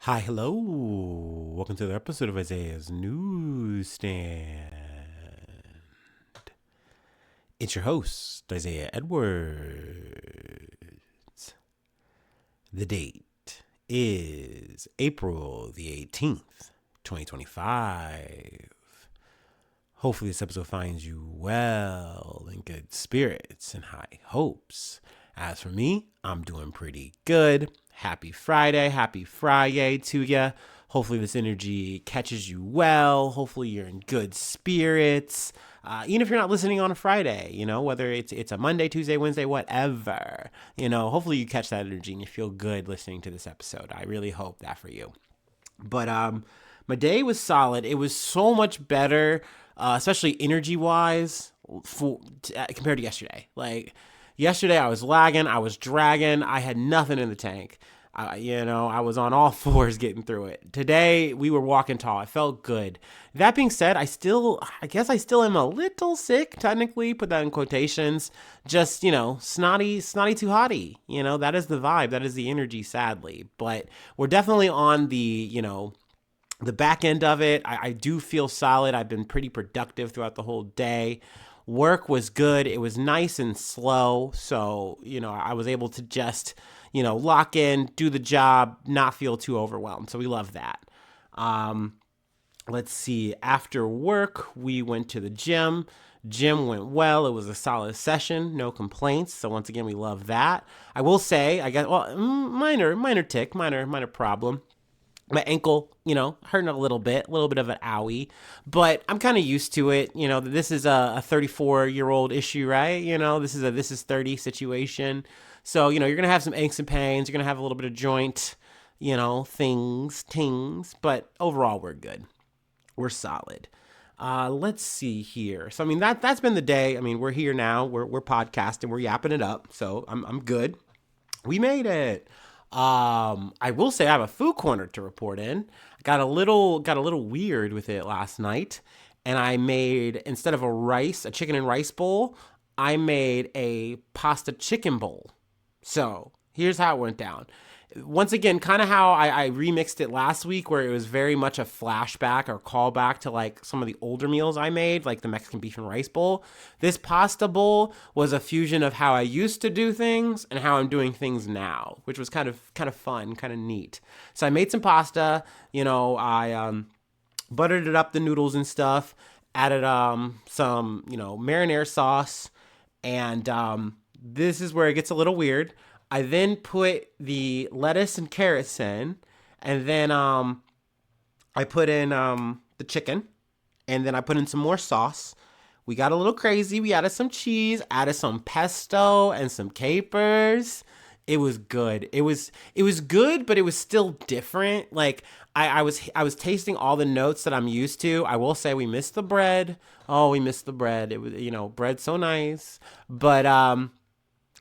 Hi, hello. Welcome to the episode of Isaiah's Newsstand. It's your host, Isaiah Edwards. The date is April the 18th, 2025. Hopefully, this episode finds you well, in good spirits, and high hopes. As for me, I'm doing pretty good. Happy Friday to ya. Hopefully, this energy catches you well. Hopefully, you're in good spirits. Even if you're not listening on a Friday, whether it's a Monday, Tuesday, Wednesday, whatever, hopefully you catch that energy and you feel good listening to this episode. I really hope that for you. But my day was solid. It was so much better, especially energy wise, compared to yesterday. Like yesterday, I was lagging, I was dragging, I had nothing in the tank. I was on all fours getting through it. Today, we were walking tall. I felt good. That being said, I guess I still am a little sick, technically, put that in quotations. Just, snotty too hotty. That is the vibe. That is the energy, sadly. But we're definitely on the back end of it. I do feel solid. I've been pretty productive throughout the whole day. Work was good. It was nice and slow. So, I was able to just, lock in, do the job, not feel too overwhelmed. So we love that. Let's see. After work, we went to the gym. Gym went well. It was a solid session, no complaints. So once again, we love that. I will say, I guess, well, minor tick, minor problem. My ankle, hurting a little bit of an owie, but I'm kind of used to it. This is a 34-year-old issue, right? This is 30 situation. So, you're going to have some aches and pains. You're going to have a little bit of joint, tings, but overall we're good. We're solid. Let's see here. So, that's been the day. We're here now. We're podcasting. We're yapping it up. So I'm good. We made it. I will say I have a food corner to report in. I got a little weird with it last night, and I made, instead of a chicken and rice bowl, I made a pasta chicken bowl. So here's how it went down. Once again, kind of how I remixed it last week, where it was very much a flashback or callback to like some of the older meals I made, like the Mexican beef and rice bowl. This pasta bowl was a fusion of how I used to do things and how I'm doing things now, which was kind of fun, kind of neat. So I made some pasta. I buttered it up, the noodles and stuff. Added some marinara sauce, and this is where it gets a little weird. I then put the lettuce and carrots in, and then I put in the chicken, and then I put in some more sauce. We got a little crazy. We added some cheese, added some pesto and some capers. It was good. It was good, but it was still different. Like I was tasting all the notes that I'm used to. I will say we missed the bread. Oh, we missed the bread. It was bread's so nice, but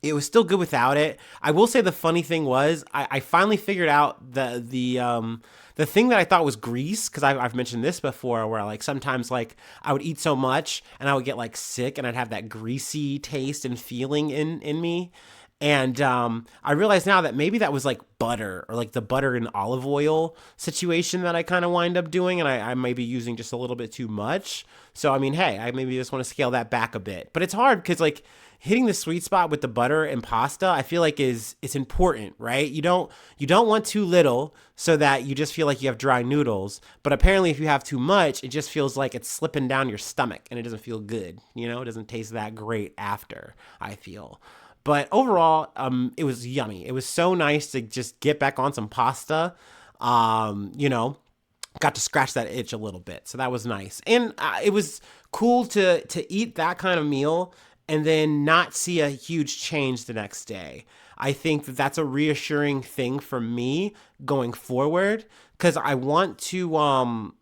it was still good without it. I will say the funny thing was I finally figured out the thing that I thought was grease, because I've mentioned this before, where like sometimes like I would eat so much and I would get like sick and I'd have that greasy taste and feeling in me. And I realize now that maybe that was like butter, or like the butter and olive oil situation that I kind of wind up doing, and I may be using just a little bit too much. So hey, I maybe just want to scale that back a bit. But it's hard because like hitting the sweet spot with the butter and pasta, I feel like it's important, right? You don't want too little so that you just feel like you have dry noodles. But apparently, if you have too much, it just feels like it's slipping down your stomach and it doesn't feel good. It doesn't taste that great after, I feel. But overall, it was yummy. It was so nice to just get back on some pasta. Got to scratch that itch a little bit, so that was nice. And it was cool to eat that kind of meal and then not see a huge change the next day. I think that that's a reassuring thing for me going forward, because I want to I'm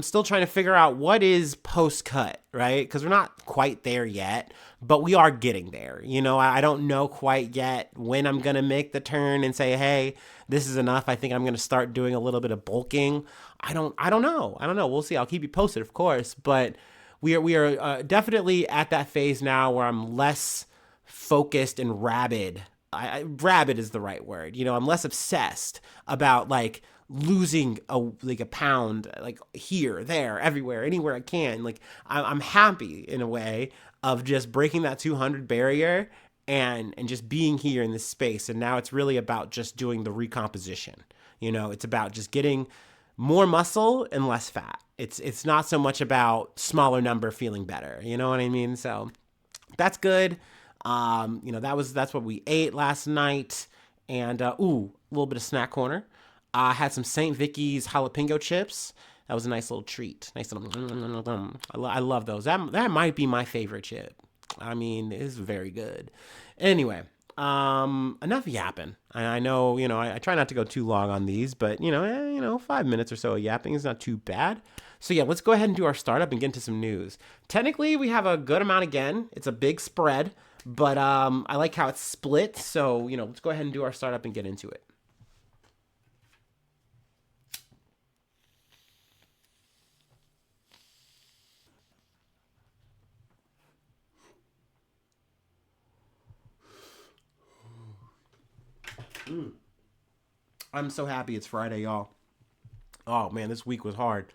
still trying to figure out what is post cut, right? Because we're not quite there yet, but we are getting there. I don't know quite yet when I'm going to make the turn and say, hey, this is enough. I think I'm going to start doing a little bit of bulking. I don't know. We'll see. I'll keep you posted, of course. But we are definitely at that phase now where I'm less focused and rabid. Rabid is the right word. I'm less obsessed about like losing a pound, like here, there, everywhere, anywhere I can. Like I'm happy in a way of just breaking that 200 barrier and just being here in this space. And now it's really about just doing the recomposition. It's about just getting more muscle and less fat. It's not so much about smaller number feeling better. You know what I mean? So that's good. That's what we ate last night. And a little bit of snack corner. I had some St. Vicky's jalapeno chips. That was a nice little treat. Nice little. I love those. That might be my favorite chip. I mean, it's very good. Anyway, enough yapping. I know, I try not to go too long on these, but 5 minutes or so of yapping is not too bad. So yeah, let's go ahead and do our startup and get into some news. Technically, we have a good amount again. It's a big spread, but I like how it's split. So let's go ahead and do our startup and get into it. I'm so happy it's Friday, y'all. Oh man, this week was hard.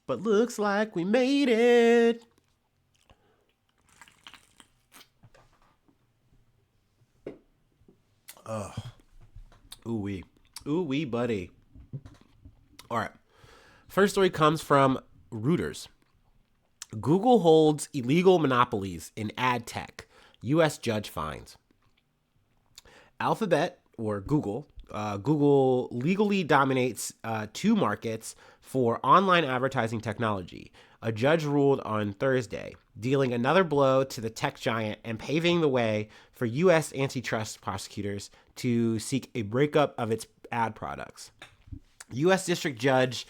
But looks like we made it. Ooh wee. Ooh wee, buddy. All right. First story comes from Reuters. Google holds illegal monopolies in ad tech. U.S. judge finds. Alphabet, or Google legally dominates two markets for online advertising technology. A judge ruled on Thursday, dealing another blow to the tech giant and paving the way for U.S. antitrust prosecutors to seek a breakup of its ad products. U.S. District Judge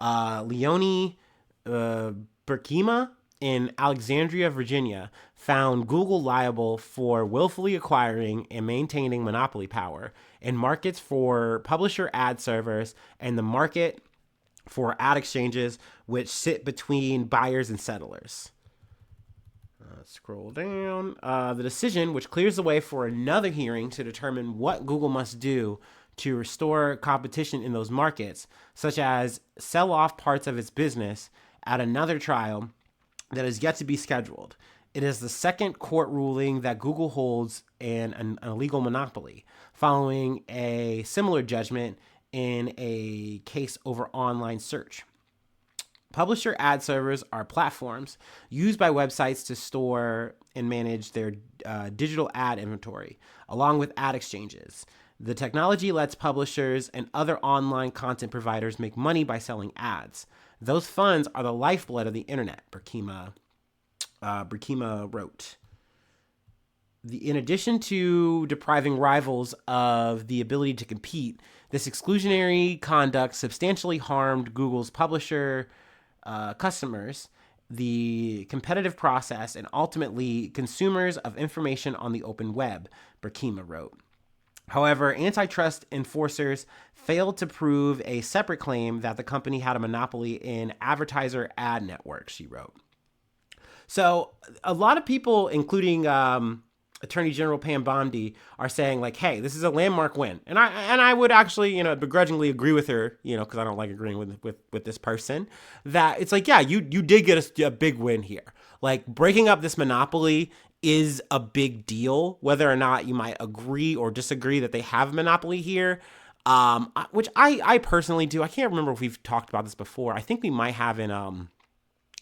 Leonie Berkema in Alexandria, Virginia, found Google liable for willfully acquiring and maintaining monopoly power in markets for publisher ad servers and the market for ad exchanges, which sit between buyers and settlers. Scroll down. The decision, which clears the way for another hearing to determine what Google must do to restore competition in those markets, such as sell off parts of its business, at another trial that is yet to be scheduled. It is the second court ruling that Google holds an illegal monopoly, following a similar judgment in a case over online search. Publisher ad servers are platforms used by websites to store and manage their digital ad inventory, along with ad exchanges. The technology lets publishers and other online content providers make money by selling ads. Those funds are the lifeblood of the internet, Berkema wrote. In addition to depriving rivals of the ability to compete, this exclusionary conduct substantially harmed Google's publisher customers, the competitive process, and ultimately consumers of information on the open web, Berkema wrote. However, antitrust enforcers failed to prove a separate claim that the company had a monopoly in advertiser ad networks, she wrote. So a lot of people, including Attorney General Pam Bondi, are saying like, "Hey, this is a landmark win," and I would actually, begrudgingly agree with her, because I don't like agreeing with this person. That it's like, yeah, you did get a big win here. Like breaking up this monopoly is a big deal, whether or not you might agree or disagree that they have a monopoly here. Which I personally do. I can't remember if we've talked about this before. I think we might have in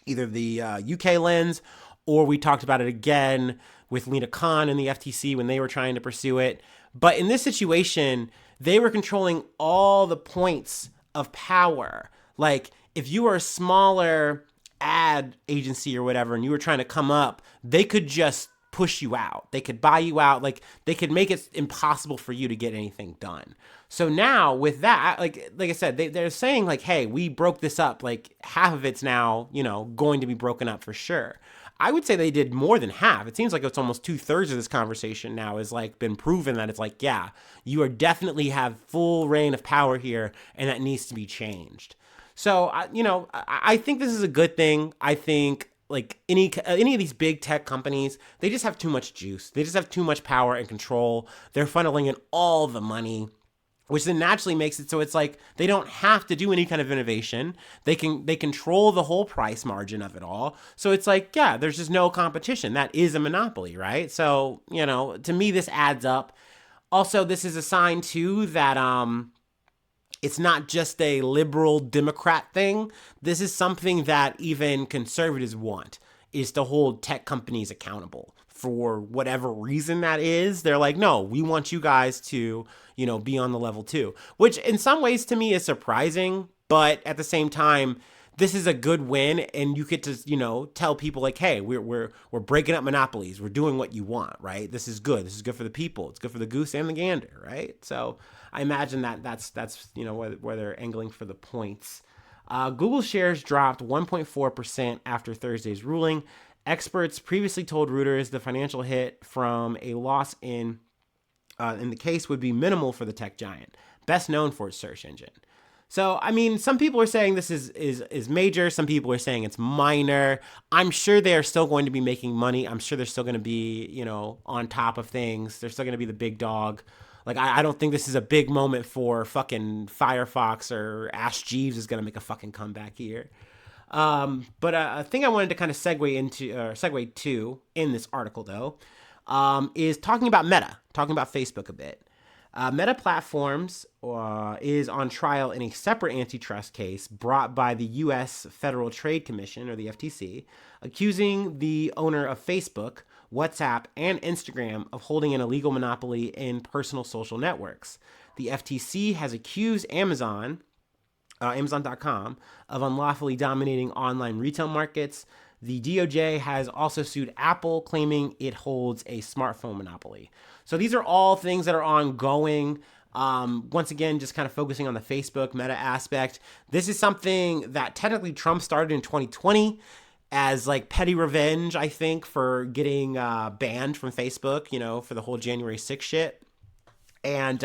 either the UK lens, or we talked about it again with Lena Khan and the FTC when they were trying to pursue it. But in this situation, they were controlling all the points of power. Like if you were a smaller ad agency or whatever and you were trying to come up, they could just push you out. They could buy you out. Like they could make it impossible for you to get anything done. So now with that, like I said, they're saying like, hey, we broke this up. Like half of it's now, going to be broken up for sure. I would say they did more than half. It seems like it's almost 2/3 of this conversation now is like been proven that it's like, yeah, you are definitely have full reign of power here, and that needs to be changed. So, I think this is a good thing. I think like any of these big tech companies, they just have too much juice. They just have too much power and control. They're funneling in all the money. which then naturally makes it so it's like they don't have to do any kind of innovation. They control the whole price margin of it all. So it's like, yeah, there's just no competition. That is a monopoly, right? So, to me this adds up. Also, this is a sign too that it's not just a liberal Democrat thing. This is something that even conservatives want, is to hold tech companies accountable for whatever reason that is. They're like, no, we want you guys to, be on the level too, which in some ways to me is surprising. But at the same time, this is a good win, and you get to, tell people like, hey, we're breaking up monopolies. We're doing what you want, right? This is good. This is good for the people. It's good for the goose and the gander, right? So I imagine that's where they're angling for the points. Google shares dropped 1.4% after Thursday's ruling. Experts previously told Reuters the financial hit from a loss in the case would be minimal for the tech giant, best known for its search engine. So, I mean, some people are saying this is major. Some people are saying it's minor. I'm sure they are still going to be making money. I'm sure they're still going to be, on top of things. They're still going to be the big dog. Like, I don't think this is a big moment for fucking Firefox or Ask Jeeves is going to make a fucking comeback here. But a thing I wanted to kind of segue to in this article, though, is talking about Meta, talking about Facebook a bit. Meta Platforms is on trial in a separate antitrust case brought by the U.S. Federal Trade Commission, or the FTC, accusing the owner of Facebook, WhatsApp, and Instagram of holding an illegal monopoly in personal social networks. The FTC has accused Amazon.com, of unlawfully dominating online retail markets. The DOJ has also sued Apple, claiming it holds a smartphone monopoly. So these are all things that are ongoing. Once again, just kind of focusing on the Facebook Meta aspect. This is something that technically Trump started in 2020 as like petty revenge, I think, for getting banned from Facebook, for the whole January 6th shit. And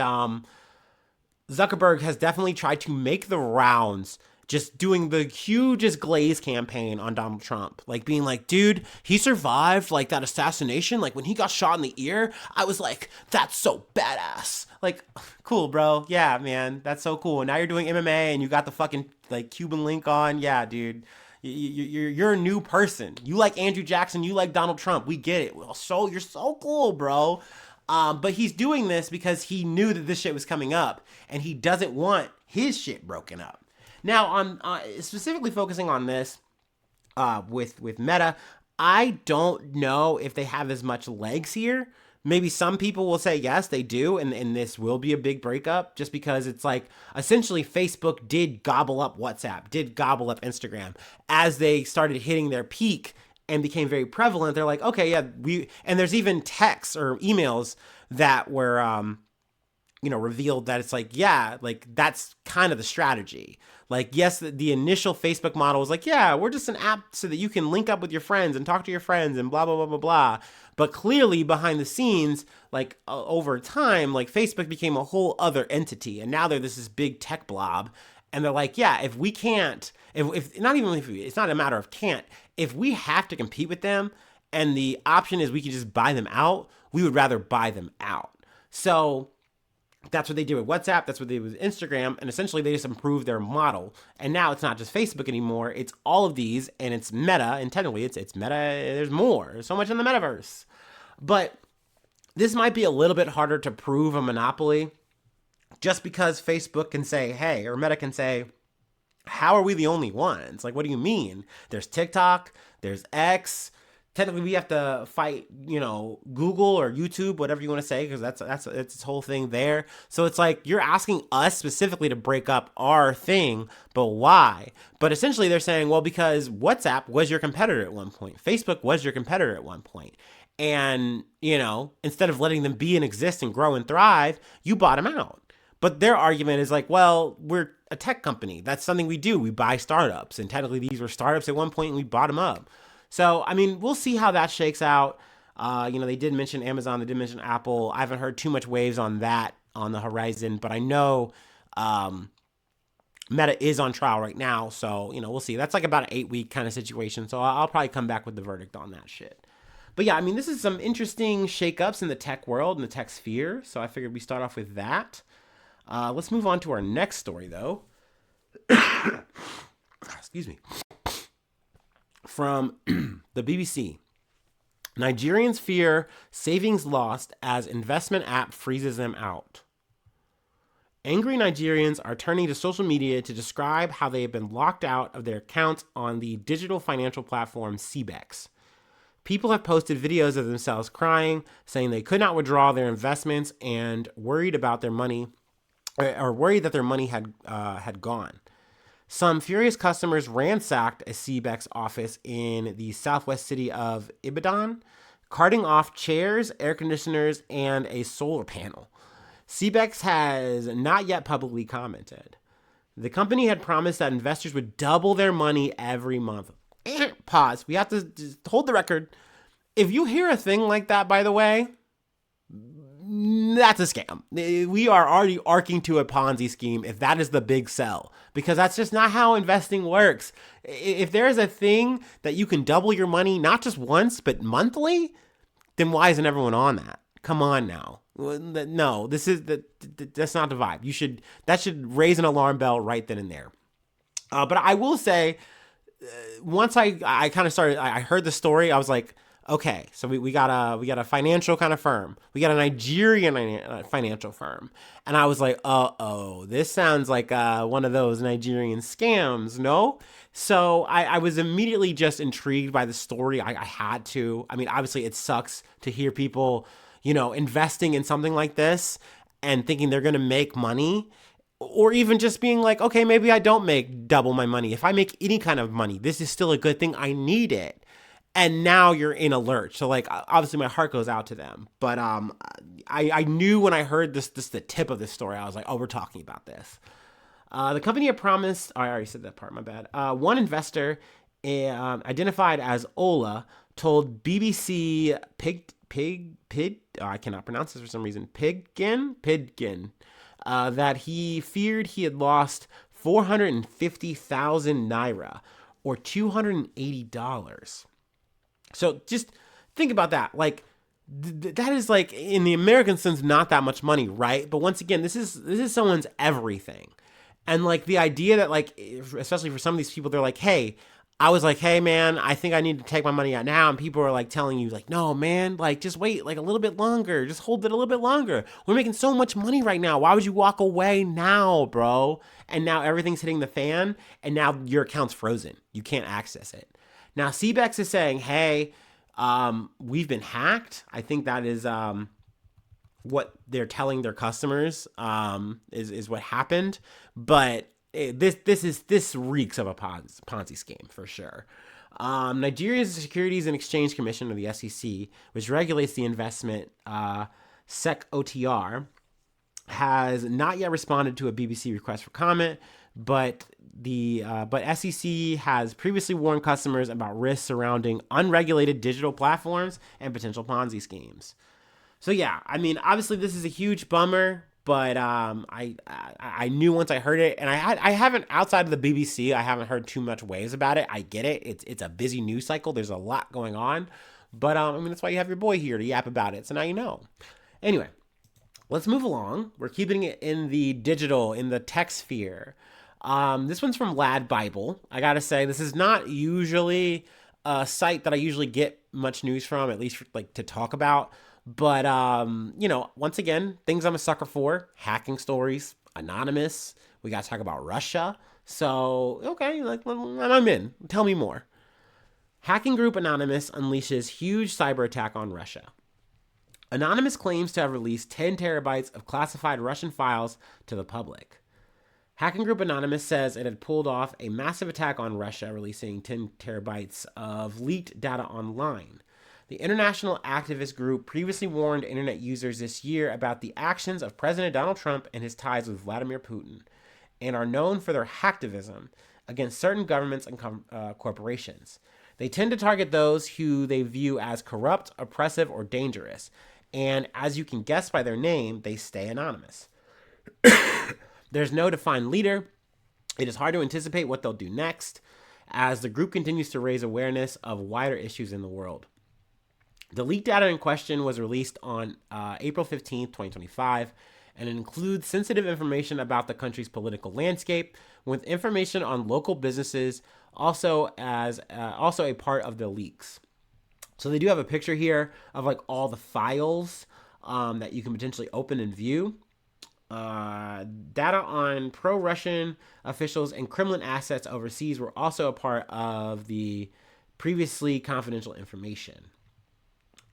Zuckerberg has definitely tried to make the rounds, just doing the hugest glaze campaign on Donald Trump. Like being like, dude, he survived like that assassination. Like when he got shot in the ear, I was like, that's so badass. Like, cool, bro. Yeah, man, that's so cool. And now you're doing MMA and you got the fucking like Cuban link on. Yeah, dude. You're a new person. You like Andrew Jackson. You like Donald Trump. We get it. So you're so cool, bro. But he's doing this because he knew that this shit was coming up and he doesn't want his shit broken up. Now, on specifically focusing on this with Meta, I don't know if they have as much legs here. Maybe some people will say yes, they do, and this will be a big breakup just because it's like essentially Facebook did gobble up WhatsApp, did gobble up Instagram as they started hitting their peak and became very prevalent. They're like, okay, yeah, and there's even texts or emails that were revealed that it's like, yeah, like that's kind of the strategy. Like, yes, the initial Facebook model was like, yeah, we're just an app so that you can link up with your friends and talk to your friends and blah, blah, blah, blah, blah. But clearly behind the scenes, like over time, like Facebook became a whole other entity. And now they're this big tech blob. And they're like, yeah, if we can't, if not even if it's not a matter of can't, if we have to compete with them and the option is we can just buy them out, we would rather buy them out. So that's what they did with WhatsApp. That's what they did with Instagram. And essentially they just improved their model. And now it's not just Facebook anymore. It's all of these and it's Meta. And technically it's Meta. There's more. There's so much in the metaverse. But this might be a little bit harder to prove a monopoly just because Facebook can say, hey, or Meta can say, how are we the only ones? Like, what do you mean? There's TikTok, there's X. Technically, we have to fight, Google or YouTube, whatever you want to say, because that's this whole thing there. So it's like you're asking us specifically to break up our thing, but why? But essentially, they're saying, well, because WhatsApp was your competitor at one point, Facebook was your competitor at one point, and instead of letting them be and exist and grow and thrive, you bought them out. But their argument is like, well, we're a tech company. That's something we do. We buy startups, and technically, these were startups at one point, and we bought them up. So, I mean, we'll see how that shakes out. They did mention Amazon. They did mention Apple. I haven't heard too much waves on that on the horizon, but I know Meta is on trial right now. So, we'll see. That's like about an 8-week kind of situation. So I'll probably come back with the verdict on that shit. But yeah, I mean, this is some interesting shakeups in the tech world and the tech sphere. So I figured we start off with that. Let's move on to our next story, though. Excuse me. From the BBC. Nigerians fear savings lost as investment app freezes them out. Angry Nigerians are turning to social media to describe how they have been locked out of their accounts on the digital financial platform CBEX. People have posted videos of themselves crying, saying they could not withdraw their investments and worried about their money, or worried that their money had gone. Some furious customers ransacked a CBEX office in the southwest city of Ibadan, carting off chairs, air conditioners, and a solar panel. CBEX has not yet publicly commented. The company had promised that investors would double their money every month. Pause. We have to just hold the record. If you hear a thing like that, by the way, that's a scam. We are already arcing to a Ponzi scheme if that is the big sell, because that's just not how investing works. If there's a thing that you can double your money, not just once, but monthly, then why isn't everyone on that? Come on now. No, that's not the vibe. That should raise an alarm bell right then and there. But I will say, once I kind of started, I heard the story, I was like, okay, so we got a financial kind of firm. We got a Nigerian financial firm. And I was like, this sounds like one of those Nigerian scams, no? So I was immediately just intrigued by the story. I had to. I mean, obviously it sucks to hear people, investing in something like this and thinking they're going to make money. Or even just being like, okay, maybe I don't make double my money. If I make any kind of money, this is still a good thing. I need it. And now you're in a lurch. So like, obviously my heart goes out to them. But I knew when I heard this the tip of this story, I was like, oh, we're talking about this. The company had promised, I already said that part, my bad. One investor identified as Ola told BBC I cannot pronounce this for some reason, Pidgin, that he feared he had lost 450,000 naira or $280. So just think about that. Like that is like in the American sense, not that much money, right? But once again, this is someone's everything. And like the idea that like, especially for some of these people, they're like, hey, I was like, hey man, I think I need to take my money out now. And people are like telling you like, no man, like just wait like a little bit longer. Just hold it a little bit longer. We're making so much money right now. Why would you walk away now, bro? And now everything's hitting the fan and now your account's frozen. You can't access it. Now CBEX is saying, hey, we've been hacked. I think that is what they're telling their customers is what happened. But this reeks of a Ponzi scheme for sure. Nigeria's Securities and Exchange Commission, or the SEC, which regulates the investment SEC-OTR, has not yet responded to a BBC request for comment, but SEC has previously warned customers about risks surrounding unregulated digital platforms and potential Ponzi schemes. So yeah, I mean, obviously this is a huge bummer, but I knew once I heard it, and I haven't, outside of the BBC, I haven't heard too much waves about it. I get it. It's a busy news cycle. There's a lot going on, but I mean, that's why you have your boy here to yap about it. So now you know. Anyway, let's move along. We're keeping it in the digital, in the tech sphere. This one's from Lad Bible. I gotta say, this is not usually a site that I usually get much news from, at least like to talk about. But, once again, things I'm a sucker for: hacking stories, anonymous. We got to talk about Russia. So, okay, I'm in. Tell me more. Hacking group Anonymous unleashes huge cyber attack on Russia. Anonymous claims to have released 10 terabytes of classified Russian files to the public. Hacking group Anonymous says it had pulled off a massive attack on Russia, releasing 10 terabytes of leaked data online. The international activist group previously warned internet users this year about the actions of President Donald Trump and his ties with Vladimir Putin, and are known for their hacktivism against certain governments and corporations. They tend to target those who they view as corrupt, oppressive, or dangerous, and as you can guess by their name, they stay anonymous. There's no defined leader. It is hard to anticipate what they'll do next, as the group continues to raise awareness of wider issues in the world. The leaked data in question was released on April 15th, 2025, and it includes sensitive information about the country's political landscape, with information on local businesses also a part of the leaks. So they do have a picture here of like all the files that you can potentially open and view. Data on pro-Russian officials and Kremlin assets overseas were also a part of the previously confidential information.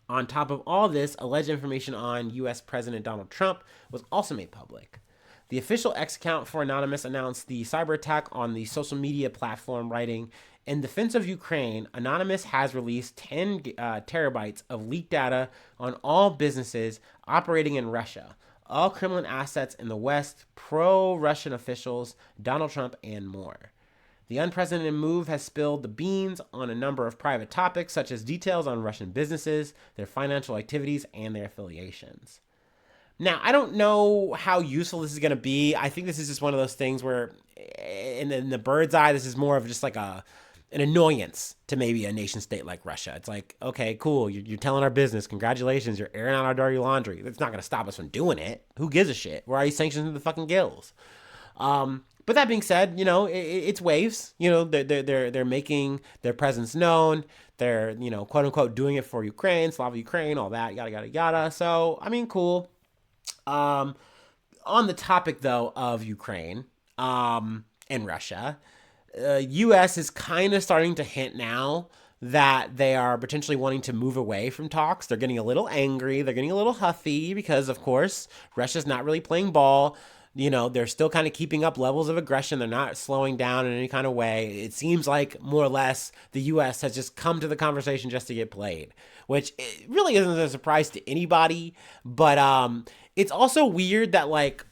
On top of all this, alleged information on U.S. President Donald Trump was also made public. The official X account for Anonymous announced the cyber attack on the social media platform, writing, "In defense of Ukraine, Anonymous has released 10 terabytes of leaked data on all businesses operating in Russia, all Kremlin assets in the West, pro-Russian officials, Donald Trump, and more. The unprecedented move has spilled the beans on a number of private topics, such as details on Russian businesses, their financial activities, and their affiliations." Now, I don't know how useful this is going to be. I think this is just one of those things where, in the bird's eye, this is more of just like an annoyance to maybe a nation state like Russia. It's like, okay, cool, you're telling our business, congratulations, you're airing out our dirty laundry. That's not going to stop us from doing it. Who gives a shit? We're already sanctioned to the fucking gills. But that being said, it's waves. They're making their presence known. They're, quote unquote, doing it for Ukraine, Slava Ukraine, all that, yada, yada, yada. So, I mean, cool. On the topic, though, of Ukraine and Russia, U.S. is kind of starting to hint now that they are potentially wanting to move away from talks. They're getting a little angry. They're getting a little huffy because, of course, Russia's not really playing ball. They're still kind of keeping up levels of aggression. They're not slowing down in any kind of way. It seems like more or less the U.S. has just come to the conversation just to get played, which it really isn't a surprise to anybody. But it's also weird that like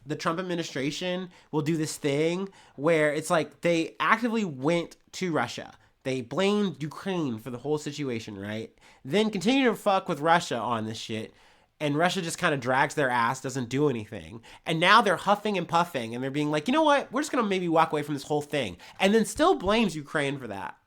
the Trump administration will do this thing where it's like they actively went to Russia. They blamed Ukraine for the whole situation, right? Then continue to fuck with Russia on this shit. And Russia just kind of drags their ass, doesn't do anything. And now they're huffing and puffing and they're being like, you know what? We're just going to maybe walk away from this whole thing. And then still blames Ukraine for that.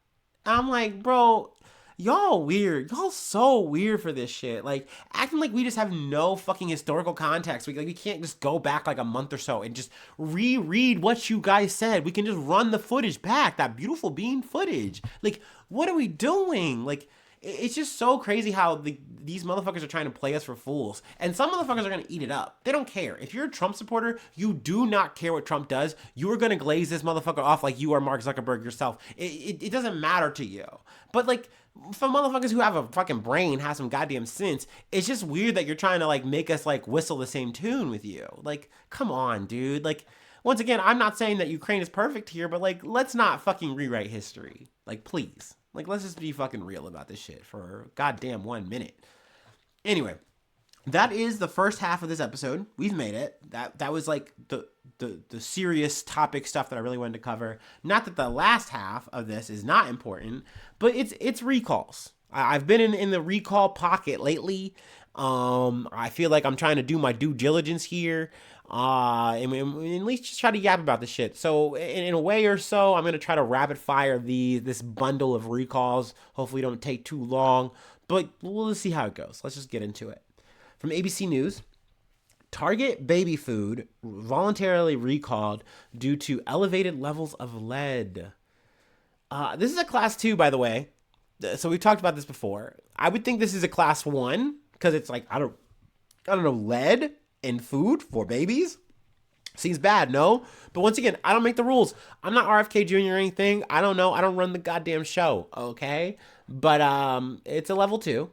And I'm like, bro, y'all weird. Y'all so weird for this shit. Like, acting like we just have no fucking historical context. We can't just go back like a month or so and just reread what you guys said. We can just run the footage back, that beautiful bean footage. Like, what are we doing? Like, it's just so crazy how these motherfuckers are trying to play us for fools. And some motherfuckers are going to eat it up. They don't care. If you're a Trump supporter, you do not care what Trump does. You are going to glaze this motherfucker off like you are Mark Zuckerberg yourself. It doesn't matter to you. But like, for motherfuckers who have a fucking brain, have some goddamn sense, it's just weird that you're trying to like make us like whistle the same tune with you. Like, come on, dude. Like, once again, I'm not saying that Ukraine is perfect here, but like, let's not fucking rewrite history. Like, please. Like, let's just be fucking real about this shit for goddamn 1 minute. Anyway, that is the first half of this episode. We've made it. That was like the serious topic stuff that I really wanted to cover. Not that the last half of this is not important, but it's recalls. I've been in the recall pocket lately. I feel like I'm trying to do my due diligence here. And at least just try to yap about the shit. So in a way or so, I'm going to try to rapid fire this bundle of recalls. Hopefully don't take too long, but we'll see how it goes. Let's just get into it. From ABC News, Target baby food voluntarily recalled due to elevated levels of lead. This is a class 2, by the way. So we've talked about this before. I would think this is a class 1 because it's like, I don't know, lead in food for babies seems bad, no? But once again, I don't make the rules. I'm not RFK Jr. or anything. I don't know. I don't run the goddamn show, okay? But it's a level 2.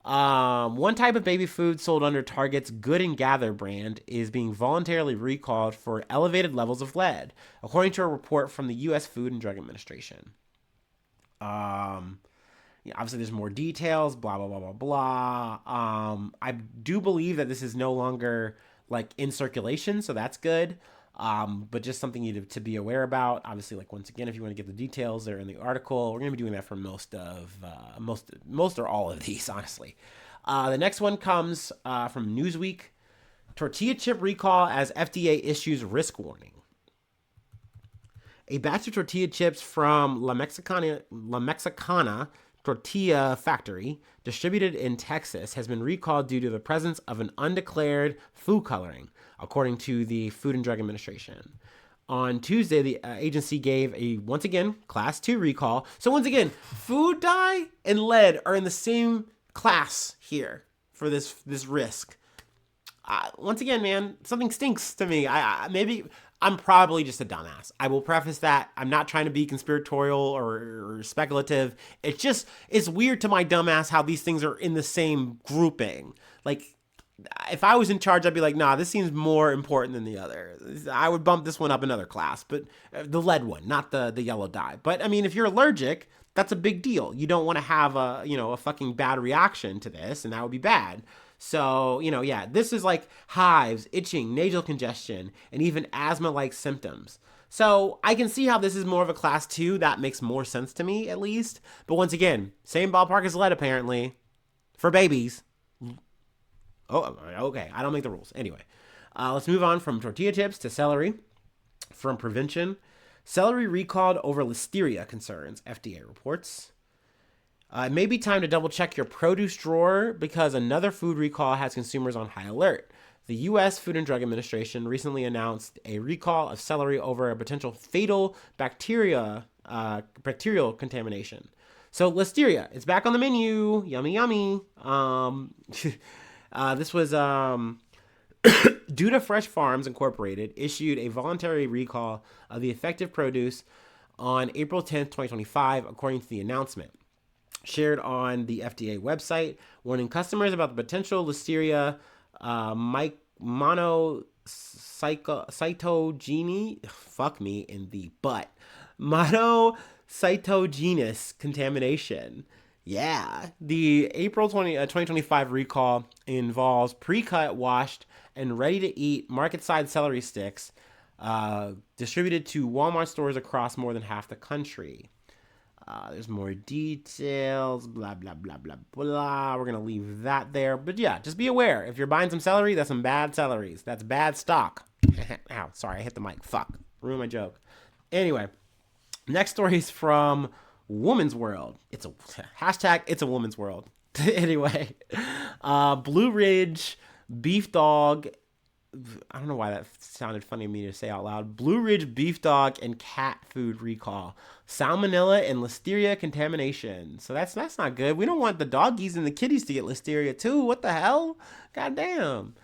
One type of baby food sold under Target's Good and Gather brand is being voluntarily recalled for elevated levels of lead, according to a report from the U.S. Food and Drug Administration. Obviously, there's more details, blah, blah, blah, blah, blah. I do believe that this is no longer, like, in circulation, so that's good. But just something you to be aware about. Obviously, like, once again, if you want to get the details, they're in the article. We're going to be doing that for most or all of these, honestly. The next one comes from Newsweek. Tortilla chip recall as FDA issues risk warning. A batch of tortilla chips from La Mexicana tortilla factory distributed in Texas has been recalled due to the presence of an undeclared food coloring, according to the Food and Drug Administration. On Tuesday, the agency gave a, once again, class 2 recall. So once again, food dye and lead are in the same class here for this risk. Once again, man, something stinks to me. Maybe I'm probably just a dumbass. I will preface that. I'm not trying to be conspiratorial or speculative. It's weird to my dumbass how these things are in the same grouping. Like, if I was in charge, I'd be like, nah, this seems more important than the other. I would bump this one up another class, but the lead one, not the yellow dye. But I mean, if you're allergic, that's a big deal. You don't want to have a fucking bad reaction to this, and that would be bad. So, this is like hives, itching, nasal congestion, and even asthma-like symptoms. So I can see how this is more of a class 2. That makes more sense to me, at least. But once again, same ballpark as lead, apparently, for babies. Oh, okay. I don't make the rules. Anyway, let's move on from tortilla chips to celery. From prevention, celery recalled over listeria concerns, FDA reports. It may be time to double check your produce drawer because another food recall has consumers on high alert. The U.S. Food and Drug Administration recently announced a recall of celery over a potential fatal bacterial contamination. So listeria, it's back on the menu. Yummy, yummy. This was Duda Fresh Farms Incorporated issued a voluntary recall of the effective produce on April 10th, 2025, according to the announcement shared on the FDA website, warning customers about the potential listeria monocytogenes, fuck me in the butt, monocytogenes contamination. Yeah, the April 2025 recall involves pre-cut, washed, and ready-to-eat market-side celery sticks distributed to Walmart stores across more than half the country. There's more details, blah, blah, blah, blah, blah. We're going to leave that there. But yeah, just be aware. If you're buying some celery, that's some bad celeries. That's bad stock. Ow, sorry, I hit the mic. Fuck. Ruined my joke. Anyway, next story is from Woman's World. It's a woman's world. Anyway, Blue Ridge beef dog. I don't know why that sounded funny to me to say out loud. Blue Ridge beef dog and cat food recall. Salmonella and listeria contamination. So that's not good. We don't want the doggies and the kitties to get listeria too. What the hell? Goddamn.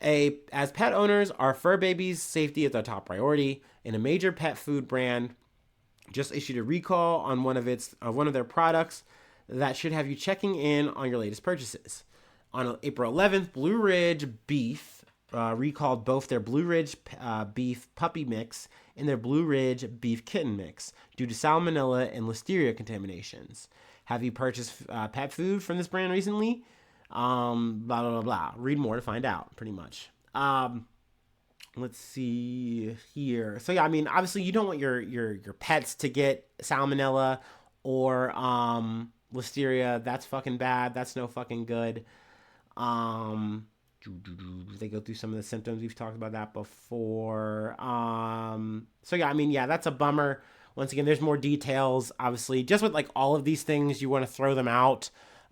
As pet owners, our fur babies' safety is our top priority. And a major pet food brand just issued a recall on one of their products that should have you checking in on your latest purchases. On April 11th, Blue Ridge Beef recalled both their Blue Ridge Beef Puppy Mix and their Blue Ridge Beef Kitten Mix due to salmonella and listeria contaminations. Have you purchased pet food from this brand recently? Blah, blah, blah, blah. Read more to find out, pretty much. Let's see here. So yeah, I mean, obviously you don't want your pets to get salmonella or listeria. That's fucking bad. That's no fucking good. They go through some of the symptoms. We've talked about that before. So yeah, I mean, yeah, that's a bummer. Once again, there's more details. Obviously, just with like all of these things, you want to throw them out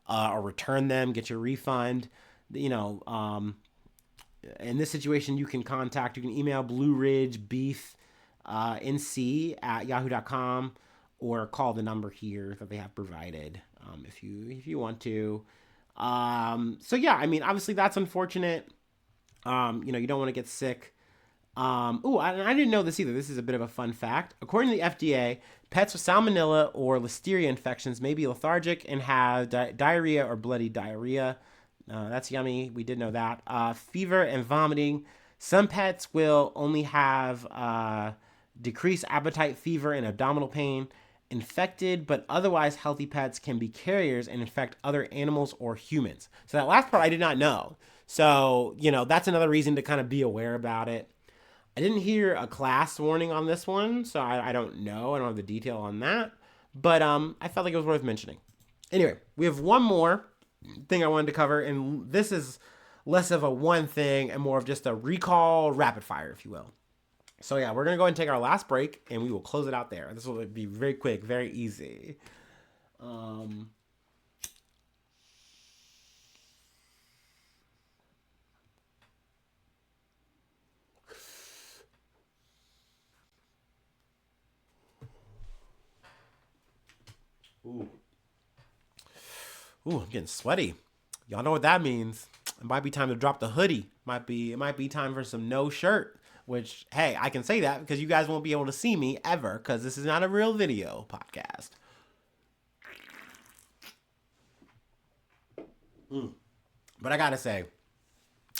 or return them, get your refund. In this situation, you can email Blue Ridge Beef NC at yahoo.com or call the number here that they have provided if you want to. So yeah, I mean, obviously that's unfortunate. You don't want to get sick. I didn't know this either. This is a bit of a fun fact. According to the FDA, pets with salmonella or listeria infections may be lethargic and have diarrhea or bloody diarrhea. That's yummy. We did know that. Fever and vomiting. Some pets will only have decreased appetite, fever, and abdominal pain. Infected but otherwise healthy pets can be carriers and infect other animals or humans. So that last part I did not know. So, that's another reason to kind of be aware about it. I didn't hear a class warning on this one, so I don't know. I don't have the detail on that. But I felt like it was worth mentioning. Anyway, we have one more thing I wanted to cover, and this is less of a one thing and more of just a recall rapid fire, if you will. So yeah, we're going to go ahead and take our last break, and we will close it out there. This will be very quick, very easy. Ooh, I'm getting sweaty. Y'all know what that means. It might be time to drop the hoodie. It might be time for some no shirt. Which, hey, I can say that because you guys won't be able to see me ever because this is not a real video podcast. But I gotta say,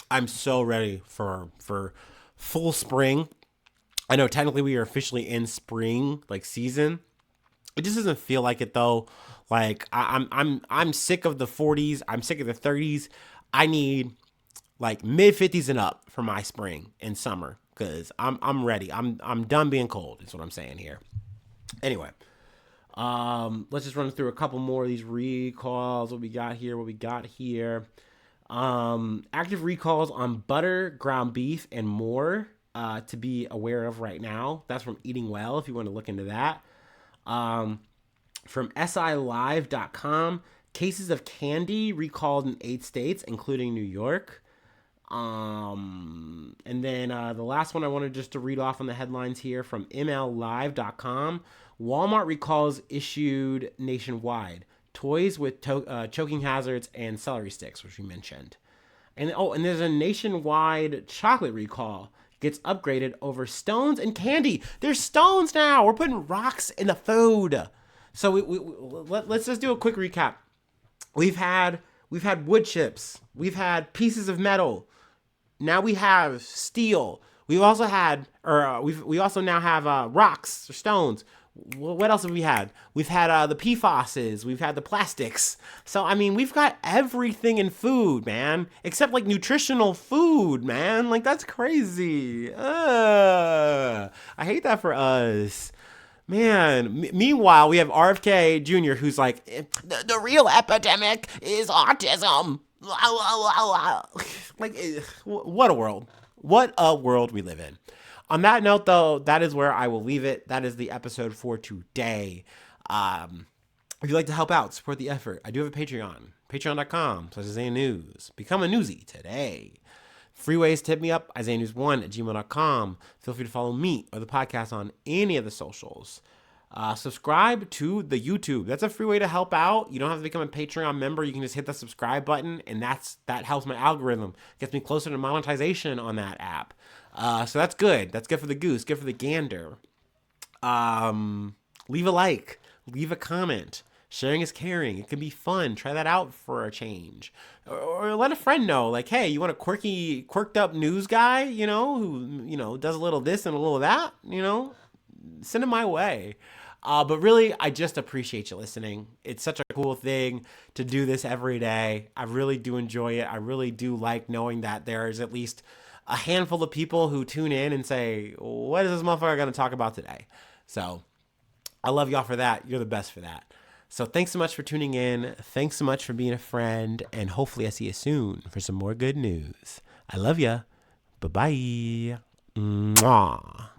I'm so ready for full spring. I know technically we are officially in spring like season. It just doesn't feel like it though. Like I'm sick of the 40s. I'm sick of the 30s. I need like mid 50s and up for my spring and summer because I'm ready. I'm done being cold. Is what I'm saying here. Anyway, let's just run through a couple more of these recalls. What we got here. Active recalls on butter, ground beef, and more to be aware of right now. That's from Eating Well if you want to look into that. From SILive.com, cases of candy recalled in 8 states, including New York. And then the last one I wanted just to read off on the headlines here from MLLive.com. Walmart recalls issued nationwide. Toys with choking hazards and celery sticks, which we mentioned. And there's a nationwide chocolate recall. Gets upgraded over stones and candy. There's stones now. We're putting rocks in the food. So let's just do a quick recap. We've had wood chips. We've had pieces of metal. Now we have steel. We've also had, we also now have rocks or stones. What else have we had? We've had the PFASs. We've had the plastics. So, I mean, we've got everything in food, man. Except, like, nutritional food, man. Like, that's crazy. I hate that for us. Man, meanwhile, we have RFK Jr., who's like, the real epidemic is autism. Like, what a world. What a world we live in. On that note, though, that is where I will leave it. That is the episode for today. If you'd like to help out, support the effort, I do have a Patreon. Patreon.com/Isaiah News. Become a newsie today. Free ways to hit me up, IsaiahNews1@gmail.com. Feel free to follow me or the podcast on any of the socials. Subscribe to the YouTube. That's a free way to help out. You don't have to become a Patreon member. You can just hit the subscribe button, and that helps my algorithm. Gets me closer to monetization on that app. So that's good. That's good for the goose. Good for the gander. Leave a like. Leave a comment. Sharing is caring. It can be fun. Try that out for a change. Or let a friend know, like, hey, you want a quirked up news guy, who, does a little this and a little that, send him my way. But really, I just appreciate you listening. It's such a cool thing to do this every day. I really do enjoy it. I really do like knowing that there's at least a handful of people who tune in and say, what is this motherfucker going to talk about today? So I love y'all for that. You're the best for that. So thanks so much for tuning in. Thanks so much for being a friend. And hopefully I see you soon for some more good news. I love ya. Bye-bye. Mwah.